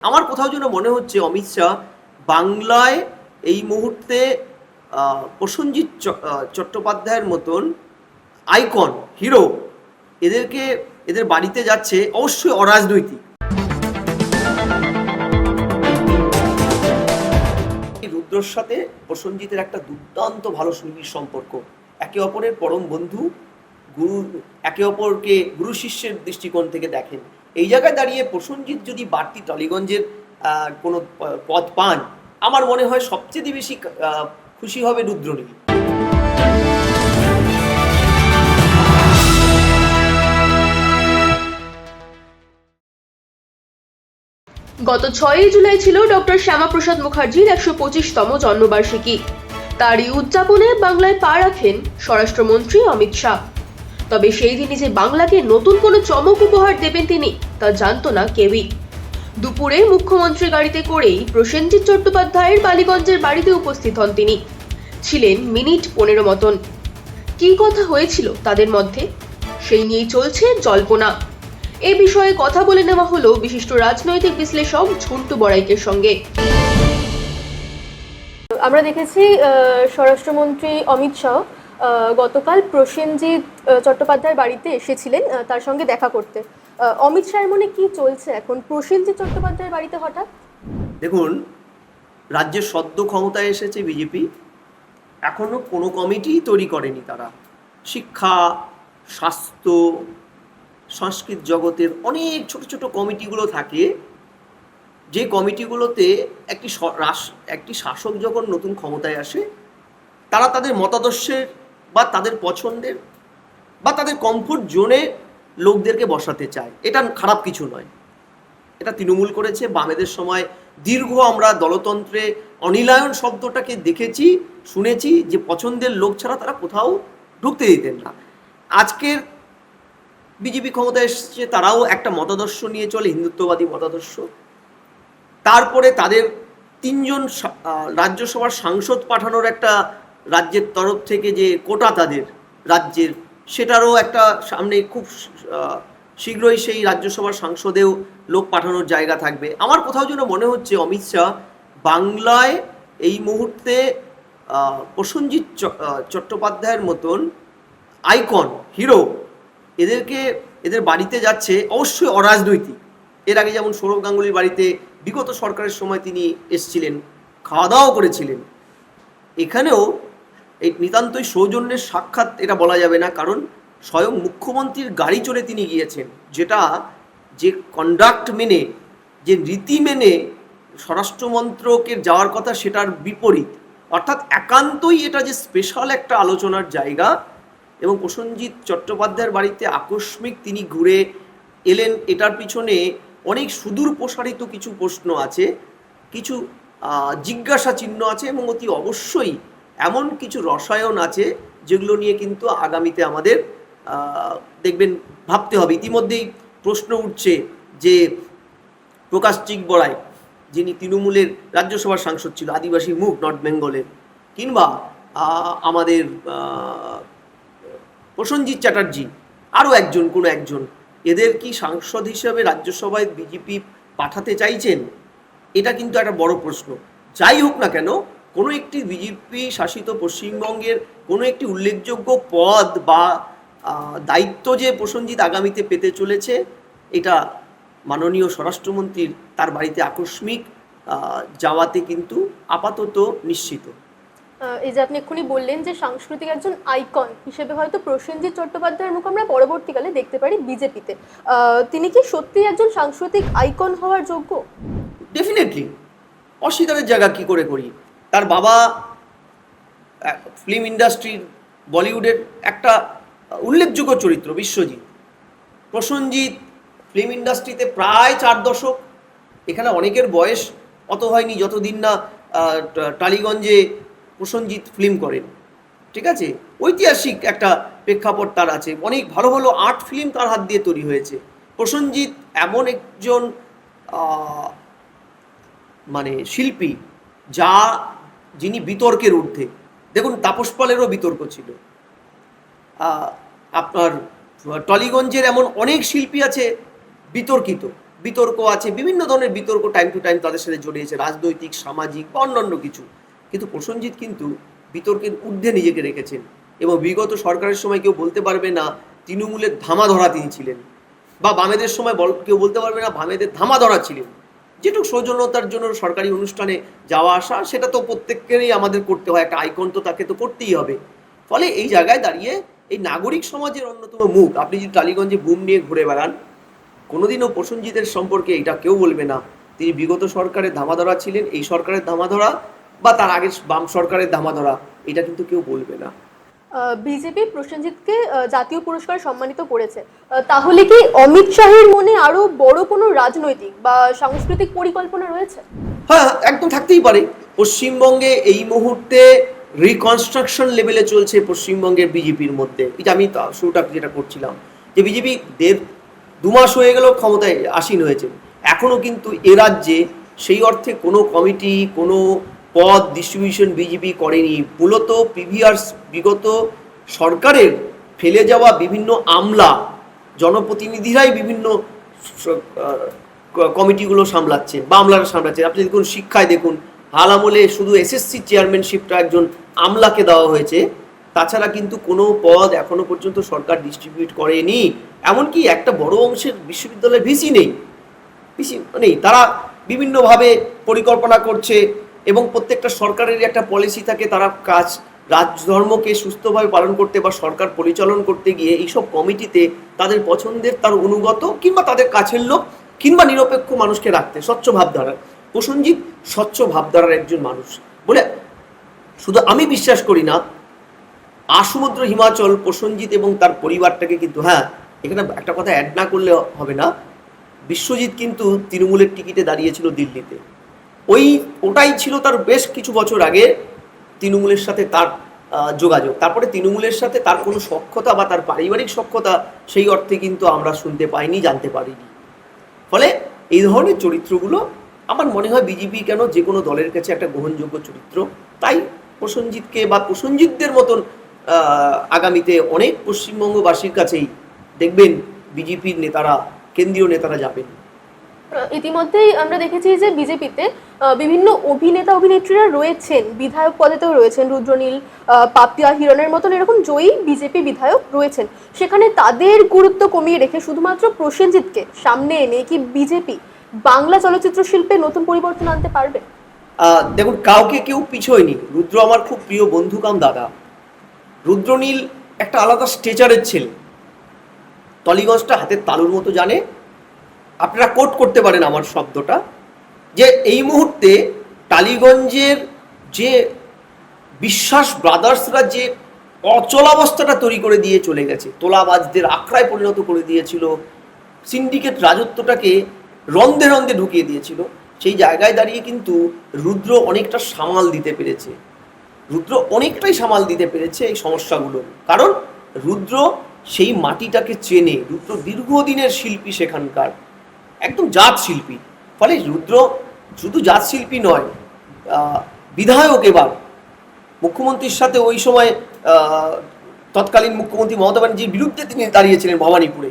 আমার কোথাও যেন মনে হচ্ছে অমিত শাহ বাংলায় এই মুহূর্তে প্রসেনজিৎ চট্টোপাধ্যায়ের মতন আইকন হিরো এদের বাড়িতে যাচ্ছে অবশ্যই অরাজনৈতিক। রুদ্রর সাথে প্রসেনজিতের একটা দুর্দান্ত ভালো সুনিবিড় সম্পর্ক, একে অপরের পরম বন্ধু, গুরু, একে অপরকে গুরু শিষ্যের দৃষ্টিকোণ থেকে দেখেন। এই জায়গায় দাঁড়িয়ে প্রসেনজিৎ যদি বাড়তি টলিগঞ্জের কোনো পদ পান, আমার মনে হয় সবচেয়ে বেশি খুশি হবে রুদ্রনীল। গত 6 জুলাই ছিল ডক্টর শ্যামাপ্রসাদ মুখার্জির 125তম জন্মবার্ষিকী। তারই উদযাপনে বাংলায় পা রাখেন স্বরাষ্ট্রমন্ত্রী অমিত শাহ। তবে সেই দিনই যে বাংলাকে নতুন কোনো চমক উপহার দেবেন তিনি, তা জানত না কেউই। দুপুরে মুখ্যমন্ত্রী গাড়িতে করেই প্রসেনজিৎ চট্টোপাধ্যায়ের বালিগঞ্জের বাড়িতে উপস্থিত হন তিনি। ছিলেন মিনিট 15 মতন। কি কথা হয়েছিল তাদের মধ্যে, সেই নিয়েই চলছে জল্পনা। এ বিষয়ে কথা বলে নেওয়া হলো বিশিষ্ট রাজনৈতিক বিশ্লেষক ঝন্টু বড়াইকের সঙ্গে। আমরা দেখেছি স্বরাষ্ট্রমন্ত্রী অমিত শাহ গতকাল প্রসেনজিৎ চট্টোপাধ্যায়ের বাড়িতে এসেছিলেন তার সঙ্গে দেখা করতে। অমিত শাহের মনে কি চলছে এখন প্রসেনজিৎ চট্টোপাধ্যায়ের বাড়িতে হঠাৎ? দেখুন, রাজ্যের সদ্য ক্ষমতায় এসেছে বিজেপি, এখনো কোনো কমিটি তৈরি করেনি তারা। শিক্ষা, স্বাস্থ্য, সংস্কৃত জগতের অনেক ছোট ছোট কমিটিগুলো থাকে, যে কমিটিগুলোতে একটি শাসক যখন নতুন ক্ষমতায় আসে, তারা তাদের মতাদর্শের বা তাদের পছন্দের বা তাদের কমফোর্ট জোনে লোকদেরকে বসাতে চায়। এটা খারাপ কিছু নয়, এটা তৃণমূল করেছে। বামেদের সময় দীর্ঘ আমরা দলতন্ত্রে অনিলায়ন শব্দটাকে দেখেছি, শুনেছি, যে পছন্দের লোক ছাড়া তারা কোথাও ঢুকতে দিতেন না। আজকের বিজেপি ক্ষমতায় এসেছে, তারাও একটা মতাদর্শ নিয়ে চলে, হিন্দুত্ববাদী মতাদর্শ। তারপরে তাদের 3 জন রাজ্যসভার সাংসদ পাঠানোর একটা রাজ্যের তরফ থেকে যে কোটা তাদের রাজ্যের, সেটারও একটা সামনে খুব শীঘ্রই সেই রাজ্যসভার সাংসদেও লোক পাঠানোর জায়গা থাকবে। আমার কোথাও যেন মনে হচ্ছে অমিত শাহ বাংলায় এই মুহূর্তে প্রসেনজিৎ চট্টোপাধ্যায়ের মতন আইকন হিরো এদের বাড়িতে যাচ্ছে অবশ্যই অরাজনৈতিক। এর আগে যেমন সৌরভ গাঙ্গুলির বাড়িতে বিগত সরকারের সময় তিনি এসেছিলেন, খাওয়া দাওয়াও করেছিলেন, এখানেও এই নিতান্তই সৌজন্যের সাক্ষাৎ এটা বলা যাবে না, কারণ স্বয়ং মুখ্যমন্ত্রীর গাড়ি চড়ে তিনি গিয়েছেন, যেটা যে কন্ডাক্ট মেনে, যে রীতি মেনে স্বরাষ্ট্রমন্ত্রকের যাওয়ার কথা, সেটার বিপরীত। অর্থাৎ একান্তই এটা যে স্পেশাল একটা আলোচনার জায়গা। এবং প্রসেনজিৎ চট্টোপাধ্যায়ের বাড়িতে আকস্মিক তিনি ঘুরে এলেন, এটার পিছনে অনেক সুদূর প্রসারিত কিছু প্রশ্ন আছে, কিছু জিজ্ঞাসা চিহ্ন আছে, এবং অতি অবশ্যই এমন কিছু রসায়ন আছে যেগুলো নিয়ে কিন্তু আগামীতে আমাদের দেখবেন ভাবতে হবে। ইতিমধ্যেই প্রশ্ন উঠছে যে প্রকাশ চিকবড়াই, যিনি তৃণমূলের রাজ্যসভার সাংসদ ছিল, আদিবাসী মুখ নর্থ বেঙ্গলের, কিংবা আমাদের প্রসেনজিৎ চ্যাটার্জি, আরও কোনো একজন, এদের কি সাংসদ হিসেবে রাজ্যসভায় বিজেপি পাঠাতে চাইছেন? এটা কিন্তু একটা বড় প্রশ্ন। যাই হোক না কেন, কোনো একটি বিজেপি শাসিত পশ্চিমবঙ্গের কোনো একটি উল্লেখযোগ্য পদ বা দায়িত্ব যে প্রসেনজিৎ আগামীতে পেতে চলেছে, এটা মাননীয় স্বরাষ্ট্রমন্ত্রীর তার বাড়িতে আকস্মিক যাওয়াতে কিন্তু আপাতত নিশ্চিত। এই যে আপনি এক্ষুনি বললেন যে সাংস্কৃতিক একজন আইকন হিসেবে হয়তো প্রসেনজিৎ চট্টোপাধ্যায়ের মুখ আমরা পরবর্তীকালে দেখতে পারি বিজেপিতে, তিনি কি সত্যি একজন সাংস্কৃতিক আইকন হওয়ার যোগ্য? ডেফিনেটলি। অস্বীকারের জায়গা কি করে করি? তার বাবা ফিল্ম ইন্ডাস্ট্রির, বলিউডের একটা উল্লেখযোগ্য চরিত্র বিশ্বজিৎ। প্রসেনজিৎ ফিল্ম ইন্ডাস্ট্রিতে প্রায় 4 দশক। এখানে অনেকের বয়স অত হয়নি যতদিন না টালিগঞ্জে প্রসেনজিৎ ফিল্ম করেন, ঠিক আছে? ঐতিহাসিক একটা প্রেক্ষাপট তার আছে, অনেক ভালো ভালো আর্ট ফিল্ম তার হাত দিয়ে তৈরি হয়েছে। প্রসেনজিৎ এমন একজন মানে শিল্পী যিনি বিতর্কের ঊর্ধ্বে। দেখুন, তাপস পালেরও বিতর্ক ছিল। আপনার টলিগঞ্জের এমন অনেক শিল্পী আছে বিতর্কিত, বিতর্ক আছে, বিভিন্ন ধরনের বিতর্ক টাইম টু টাইম তাদের সাথে জড়িয়েছে, রাজনৈতিক, সামাজিক বা অন্যান্য কিছু। কিন্তু প্রসেনজিৎ কিন্তু বিতর্কের ঊর্ধ্বে নিজেকে রেখেছেন, এবং বিগত সরকারের সময় কেউ বলতে পারবে না তৃণমূলের ধামাধরা তিনি ছিলেন, বা বামেদের সময় কেউ বলতে পারবে না বামেদের ধামাধরা ছিলেন। যেটুকু সৌজন্যতার জন্য সরকারি অনুষ্ঠানে যাওয়া আসা, সেটা তো প্রত্যেককেরই আমাদের করতে হয়, একটা আইকন তো তাকে তো করতেই হবে। ফলে এই জায়গায় দাঁড়িয়ে এই নাগরিক সমাজের অন্যতম মুখ, আপনি যদি টালিগঞ্জে বুম নিয়ে ঘুরে বেড়ান, কোনোদিনও প্রসেনজিতের সম্পর্কে এটা কেউ বলবে না তিনি বিগত সরকারের ধামাধরা ছিলেন, এই সরকারের ধামাধরা বা তার আগের বাম সরকারের ধামাধরা, এটা কিন্তু কেউ বলবে না। বিজেপি প্রসেনজিৎকে জাতীয় পুরস্কার সম্মানিত করেছে, তাহলে কি অমিত শাহের মনে আরো বড় কোনো রাজনৈতিক বা সাংস্কৃতিক পরিকল্পনা রয়েছে? হ্যাঁ, একদম থাকতেই পারে। পশ্চিমবঙ্গে এই মুহূর্তে রিকনস্ট্রাকশন লেভেলে চলছে পশ্চিমবঙ্গের বিজেপির মধ্যে। এই যে আমি শুরুটা যেটা করছিলাম, যে বিজেপি 1.5-2 মাস হয়ে গেল ক্ষমতায় আসীন হয়েছে, এখনও কিন্তু এ রাজ্যে সেই অর্থে কোনো কমিটি, কোনো পদ ডিস্ট্রিবিউশন বিজেপি করেনি। মূলত প্রিভিয়াস বিগত সরকারের ফেলে যাওয়া বিভিন্ন আমলা জনপ্রতিনিধিরাই বিভিন্ন কমিটিগুলো সামলাচ্ছেন বা আমলারা সামলাচ্ছেন। আপনি দেখুন শিক্ষায় দেখুন, হাল আমলে শুধু এসএসসি চেয়ারম্যানশিপটা একজন আমলাকে দেওয়া হয়েছে, তাছাড়া কিন্তু কোনো পদ এখনো পর্যন্ত সরকার ডিস্ট্রিবিউট করেনি। এমনকি একটা বড় অংশের বিশ্ববিদ্যালয়ের ভিসি নেই, তারা বিভিন্নভাবে পরিকল্পনা করছে, এবং প্রত্যেকটা সরকারের একটা পলিসি থাকে, তারা কাজ রাজধর্মকে সুস্থভাবে পালন করতে বা সরকার পরিচালন করতে গিয়ে এইসব কমিটিতে তাদের পছন্দের, তার অনুগত কিংবা তাদের কাছের লোক কিংবা নিরপেক্ষ মানুষকে রাখতে, স্বচ্ছ ভাবধারার। প্রসেনজিৎ স্বচ্ছ ভাবধারার একজন মানুষ বলে শুধু আমি বিশ্বাস করি না, আসমুদ্র হিমাচল প্রসেনজিৎ এবং তার পরিবারটাকে কিন্তু, হ্যাঁ এখানে একটা কথা অ্যাড না করলে হবে না, বিশ্বজিৎ কিন্তু তৃণমূলের টিকিটে দাঁড়িয়েছিল দিল্লিতে। ওটাই ছিল তার বেশ কিছু বছর আগে তৃণমূলের সাথে তার যোগাযোগ। তারপরে তৃণমূলের সাথে তার কোনো সখ্যতা বা তার পারিবারিক সখ্যতা সেই অর্থে কিন্তু আমরা শুনতে পাইনি, জানতে পারিনি। ফলে এই ধরনের চরিত্রগুলো আমার মনে হয় বিজেপি কেন যে কোনো দলের কাছে একটা গ্রহণযোগ্য চরিত্র। তাই প্রসেনজিৎকে বা প্রসেনজিৎদের মতন আগামীতে অনেক পশ্চিমবঙ্গবাসীর কাছেই দেখবেন বিজেপির নেতারা, কেন্দ্রীয় নেতারা যাবেন। ইতিমধ্যেই আমরা দেখেছি যে বিজেপিতে বিভিন্ন অভিনেতা অভিনেত্রীরা রয়েছেন, বিধায়ক পদেতেও রয়েছেন, রুদ্রনীল, পাপিয়া, হিরণের মতন এরকম জয়ী বিজেপি বিধায়ক রয়েছেন। সেখানে তাদের গুরুত্ব কমিয়ে রেখে শুধুমাত্র প্রসেনজিৎকে সামনে এনে কি বিজেপি বাংলা চলচ্চিত্র শিল্পে নতুন পরিবর্তন আনতে পারবে? দেখুন, কাউকে কেউ পিছোয়নি। রুদ্র আমার খুব প্রিয় বন্ধু কাম দাদা। রুদ্রনীল একটা আলাদা স্টেচারের ছেলে, টলিগঞ্জটা হাতের তালুর মতো জানে। আপনারা কোট করতে পারেন আমার শব্দটা, যে এই মুহূর্তে টালিগঞ্জের যে বিশ্বাস ব্রাদার্সরা যে অচলাবস্থাটা তৈরি করে দিয়ে চলে গেছে, তোলাবাজদের আখড়ায় পরিণত করে দিয়েছিল, সিন্ডিকেট রাজত্বটাকে রন্ধে রন্ধে ঢুকিয়ে দিয়েছিল, সেই জায়গায় দাঁড়িয়ে কিন্তু রুদ্র অনেকটা সামাল দিতে পেরেছে। এই সমস্যাগুলো, কারণ রুদ্র সেই মাটিটাকে চেনে। রুদ্র দীর্ঘদিনের শিল্পী, সেখানকার একদম জাত শিল্পী। ফলে রুদ্র শুধু জাত শিল্পী নয়, বিধায়ক। এবার মুখ্যমন্ত্রীর সাথে ওই সময় তৎকালীন মুখ্যমন্ত্রী মমতা ব্যানার্জির বিরুদ্ধে তিনি দাঁড়িয়েছিলেন ভবানীপুরে,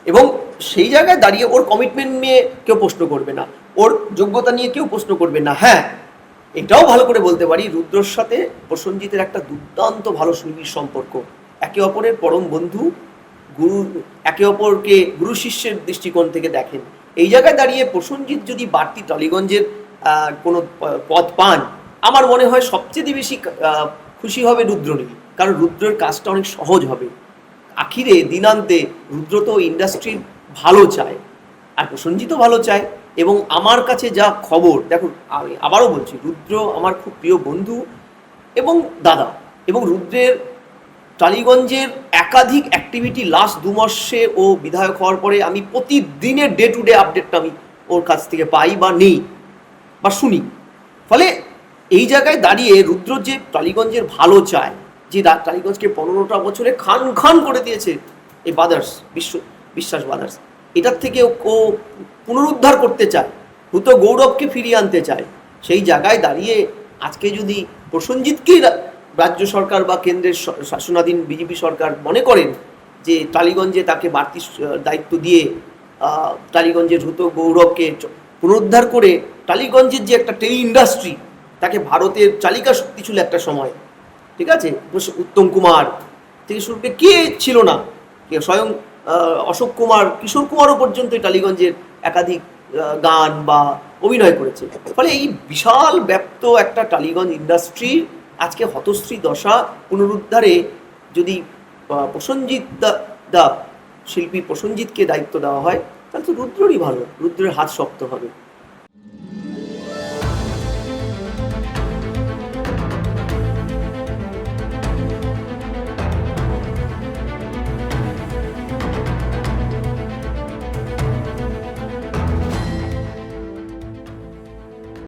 এবং সেই জায়গায় দাঁড়িয়ে ওর কমিটমেন্ট নিয়ে কেউ প্রশ্ন করবে না, ওর যোগ্যতা নিয়ে কেউ প্রশ্ন করবে না। হ্যাঁ, এটাও ভালো করে বলতে পারি, রুদ্রর সাথে প্রসেনজিতের একটা দুর্দান্ত ভালো সুনিবিড় সম্পর্ক। একে অপরের পরম বন্ধু, একে অপরকে গুরু শিষ্যের দৃষ্টিকোণ থেকে দেখেন। এই জায়গায় দাঁড়িয়ে প্রসেনজিৎ যদি বাড়তি টালিগঞ্জের কোনো পদ পান, আমার মনে হয় সবচেয়ে বেশি খুশি হবে রুদ্রনীল, কারণ রুদ্রের কাজটা অনেক সহজ হবে। আখিরে দিনান্তে রুদ্র তো ইন্ডাস্ট্রির ভালো চায়, আর প্রসেনজিৎও ভালো চায়। এবং আমার কাছে যা খবর, দেখুন আমি আবারও বলছি, রুদ্র আমার খুব প্রিয় বন্ধু এবং দাদা, এবং রুদ্রের টালিগঞ্জের একাধিক অ্যাক্টিভিটি লাস্ট 2 মাসে ও বিধায়ক হওয়ার পরে আমি প্রতিদিনের ডে টু ডে আপডেটটা আমি ওর কাছ থেকে পাই বা নেই বা শুনি। ফলে এই জায়গায় দাঁড়িয়ে রুদ্র যে টালিগঞ্জের ভালো চায়, যে টালিগঞ্জকে 15টা বছরে খান খান করে দিয়েছে এই বাদার্স, বিশ্বাস বাদার্স, এটার থেকে ও পুনরুদ্ধার করতে চায়, হুতো গৌরবকে ফিরিয়ে আনতে চায়। সেই জায়গায় দাঁড়িয়ে আজকে যদি প্রসেনজিৎকেই রাজ্য সরকার বা কেন্দ্রের শাসনাধীন বিজেপি সরকার মনে করেন যে টালিগঞ্জে তাকে বাড়তি দায়িত্ব দিয়ে টালিগঞ্জের হতো গৌরবকে পুনরুদ্ধার করে টালিগঞ্জের যে একটা টেলি ইন্ডাস্ট্রি, তাকে ভারতের চালিকা শক্তি ছিল একটা সময়, ঠিক আছে। উত্তম কুমার থেকে শুরু করে কে ছিল না, কে স্বয়ং অশোক কুমার, কিশোর কুমারও পর্যন্ত এই টালিগঞ্জের একাধিক গান বা অভিনয় করেছে। ফলে এই বিশাল ব্যাপ্ত একটা টালিগঞ্জ ইন্ডাস্ট্রি আজকে হতশ্রী দশা পুনরুদ্ধারে যদি প্রসেনজিৎ দা শিল্পী প্রসেনজিৎকে দায়িত্ব দেওয়া হয়, তাহলে তো রুদ্ররই ভালো, রুদ্রের হাত শক্ত হবে।